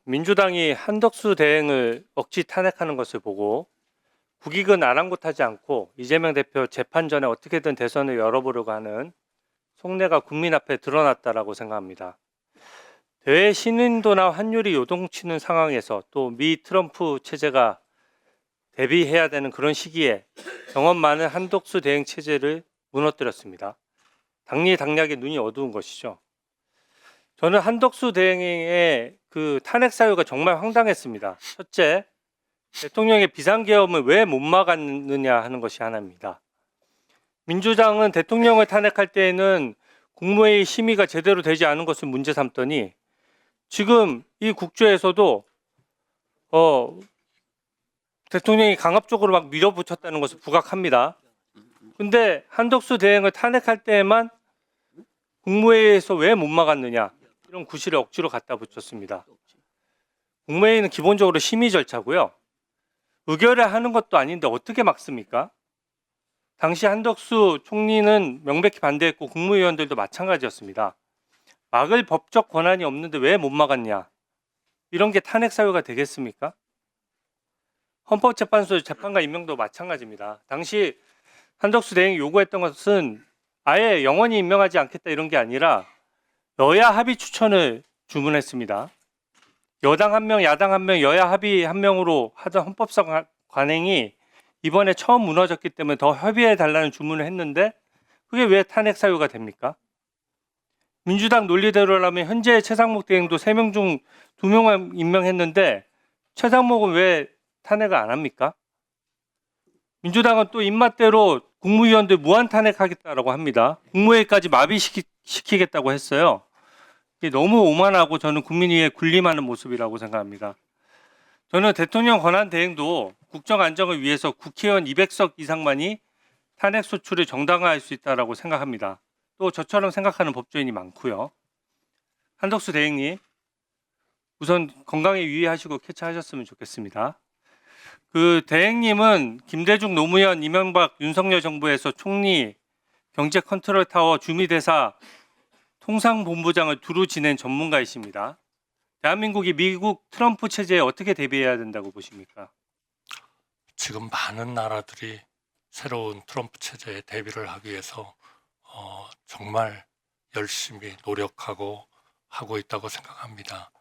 민주당이 한덕수 대행을 억지 탄핵하는 것을 보고 국익은 아랑곳하지 않고 이재명 대표 재판 전에 어떻게든 대선을 열어보려고 하는 속내가 국민 앞에 드러났다라고 생각합니다. 대외 신인도나 환율이 요동치는 상황에서 또 미 트럼프 체제가 대비해야 되는 그런 시기에 경험 많은 한덕수 대행 체제를 무너뜨렸습니다. 당리당략에 눈이 어두운 것이죠. 저는 한덕수 대행의 그 탄핵 사유가 정말 황당했습니다. 첫째, 대통령의 비상계엄을 왜 못 막았느냐 하는 것이 하나입니다. 민주당은 대통령을 탄핵할 때에는 국무회의 심의가 제대로 되지 않은 것을 문제 삼더니 지금 이 국조에서도 대통령이 강압적으로 막 밀어붙였다는 것을 부각합니다. 근데 한덕수 대행을 탄핵할 때에만 국무회의에서 왜 못 막았느냐, 이런 구실을 억지로 갖다 붙였습니다. 국무회의는 기본적으로 심의 절차고요. 의결을 하는 것도 아닌데 어떻게 막습니까? 당시 한덕수 총리는 명백히 반대했고 국무위원들도 마찬가지였습니다. 막을 법적 권한이 없는데 왜 못 막았냐? 이런 게 탄핵 사유가 되겠습니까? 헌법재판소 재판관 임명도 마찬가지입니다. 당시 한덕수 대행이 요구했던 것은 아예 영원히 임명하지 않겠다 이런 게 아니라 여야 합의 추천을 주문했습니다. 여당 한 명, 야당 한 명, 여야 합의 한 명으로 하던 헌법상 관행이 이번에 처음 무너졌기 때문에 더 협의해 달라는 주문을 했는데 그게 왜 탄핵 사유가 됩니까? 민주당 논리대로라면 현재 최상목 대행도 3명 중 2명만 임명했는데 최상목은 왜 탄핵을 안 합니까? 민주당은 또 입맛대로 국무위원들 무한 탄핵하겠다라고 합니다. 국무회의까지 마비시키겠다고 했어요. 이게 너무 오만하고 저는 국민위에 군림하는 모습이라고 생각합니다. 저는 대통령 권한 대행도 국정 안정을 위해서 국회의원 200석 이상만이 탄핵 소추를 정당화할 수 있다고 생각합니다. 또 저처럼 생각하는 법조인이 많고요. 한덕수 대행님, 우선 건강에 유의하시고 쾌차하셨으면 좋겠습니다. 그 대행님은 김대중, 노무현, 이명박, 윤석열 정부에서 총리, 경제 컨트롤 타워, 주미대사, 통상본부장을 두루 지낸 전문가이십니다. 대한민국이 미국 트럼프 체제에 어떻게 대비해야 된다고 보십니까? 지금 많은 나라들이 새로운 트럼프 체제에 대비를 하기 위해서 정말 열심히 노력하고 하고 있다고 생각합니다.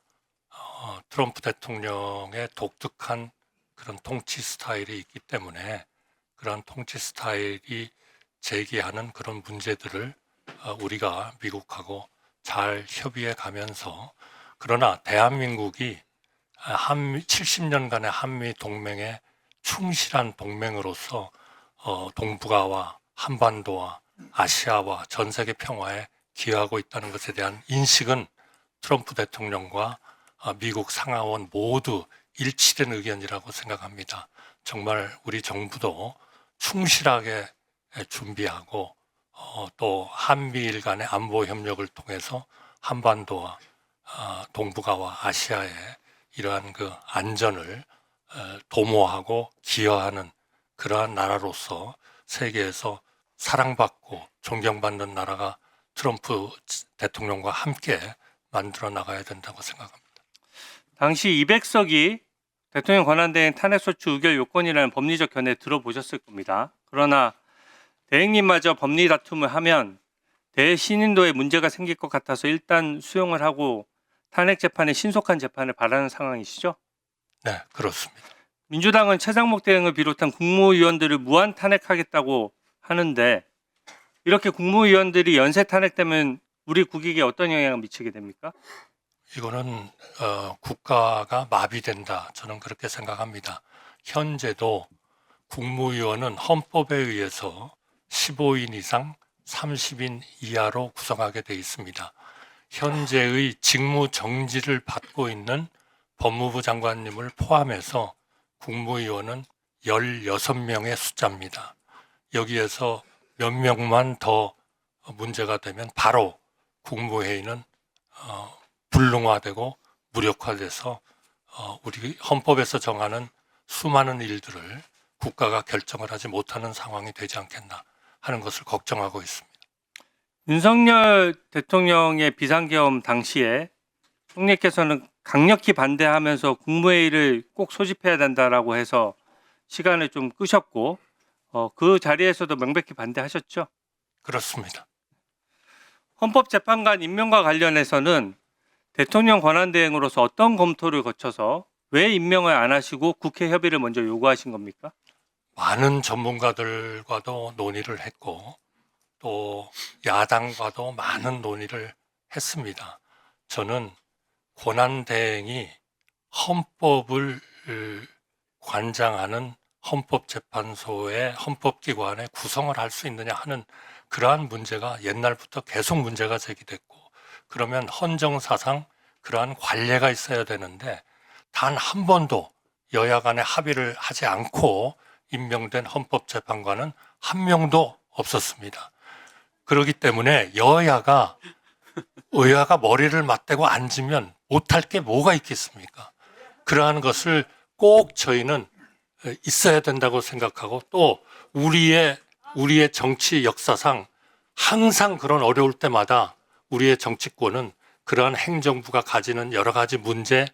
트럼프 대통령의 독특한 그런 통치 스타일이 있기 때문에 그런 통치 스타일이 제기하는 그런 문제들을 우리가 미국하고 잘 협의해 가면서, 그러나 대한민국이 70년간의 한미 동맹에 충실한 동맹으로서 동북아와 한반도와 아시아와 전 세계 평화에 기여하고 있다는 것에 대한 인식은 트럼프 대통령과 미국 상하원 모두 일치된 의견이라고 생각합니다. 정말 우리 정부도 충실하게 준비하고 또 한미일 간의 안보 협력을 통해서 한반도와 동북아와 아시아의 이러한 그 안전을 도모하고 기여하는 그러한 나라로서 세계에서 사랑받고 존경받는 나라가 트럼프 대통령과 함께 만들어 나가야 된다고 생각합니다. 당시 200석이 대통령 권한대행 탄핵소추 의결 요건이라는 법리적 견해 들어보셨을 겁니다. 그러나 대행님마저 법리 다툼을 하면 대신인도에 문제가 생길 것 같아서 일단 수용을 하고 탄핵 재판에 신속한 재판을 바라는 상황이시죠? 네, 그렇습니다. 민주당은 최상목 대행을 비롯한 국무위원들을 무한 탄핵하겠다고 하는데 이렇게 국무위원들이 연쇄 탄핵되면 우리 국익에 어떤 영향을 미치게 됩니까? 이거는 국가가 마비된다, 저는 그렇게 생각합니다. 현재도 국무위원은 헌법에 의해서 15인 이상 30인 이하로 구성하게 돼 있습니다. 현재의 직무 정지를 받고 있는 법무부 장관님을 포함해서 국무위원은 16명의 숫자입니다. 여기에서 몇 명만 더 문제가 되면 바로 국무회의는 불능화되고 무력화돼서 우리 헌법에서 정하는 수많은 일들을 국가가 결정을 하지 못하는 상황이 되지 않겠나 하는 것을 걱정하고 있습니다. 윤석열 대통령의 비상계엄 당시에 총리께서는 강력히 반대하면서 국무회의를 꼭 소집해야 된다라고 해서 시간을 좀 끄셨고 그 자리에서도 명백히 반대하셨죠. 그렇습니다. 헌법재판관 임명과 관련해서는 대통령 권한대행으로서 어떤 검토를 거쳐서 왜 임명을 안 하시고 국회 협의를 먼저 요구하신 겁니까? 많은 전문가들과도 논의를 했고 또 야당과도 많은 논의를 했습니다. 저는 권한대행이 헌법을 관장하는 헌법재판소의 헌법기관의 구성을 할 수 있느냐 하는 그러한 문제가 옛날부터 계속 문제가 제기됐고, 그러면 헌정사상 그러한 관례가 있어야 되는데 단 한 번도 여야 간에 합의를 하지 않고 임명된 헌법재판관은 한 명도 없었습니다. 그렇기 때문에 여야가 머리를 맞대고 앉으면 못할 게 뭐가 있겠습니까? 그러한 것을 꼭 저희는 있어야 된다고 생각하고, 또 우리의 정치 역사상 항상 그런 어려울 때마다 우리의 정치권은 그러한 행정부가 가지는 여러 가지 문제,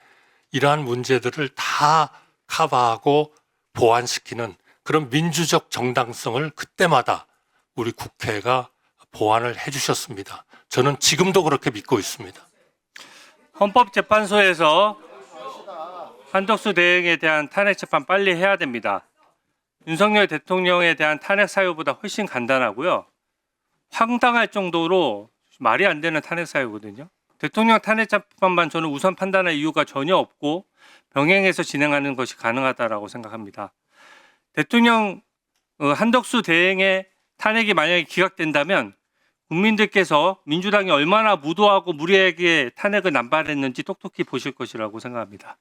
이러한 문제들을 다 커버하고 보완시키는 그런 민주적 정당성을 그때마다 우리 국회가 보완을 해주셨습니다. 저는 지금도 그렇게 믿고 있습니다. 헌법재판소에서 한덕수 대행에 대한 탄핵 재판 빨리 해야 됩니다. 윤석열 대통령에 대한 탄핵 사유보다 훨씬 간단하고요. 황당할 정도로 말이 안 되는 탄핵 사유거든요. 대통령 탄핵 재판만 저는 우선 판단할 이유가 전혀 없고 병행해서 진행하는 것이 가능하다라고 생각합니다. 대통령 한덕수 대행의 탄핵이 만약에 기각된다면 국민들께서 민주당이 얼마나 무도하고 무리하게 탄핵을 남발했는지 똑똑히 보실 것이라고 생각합니다.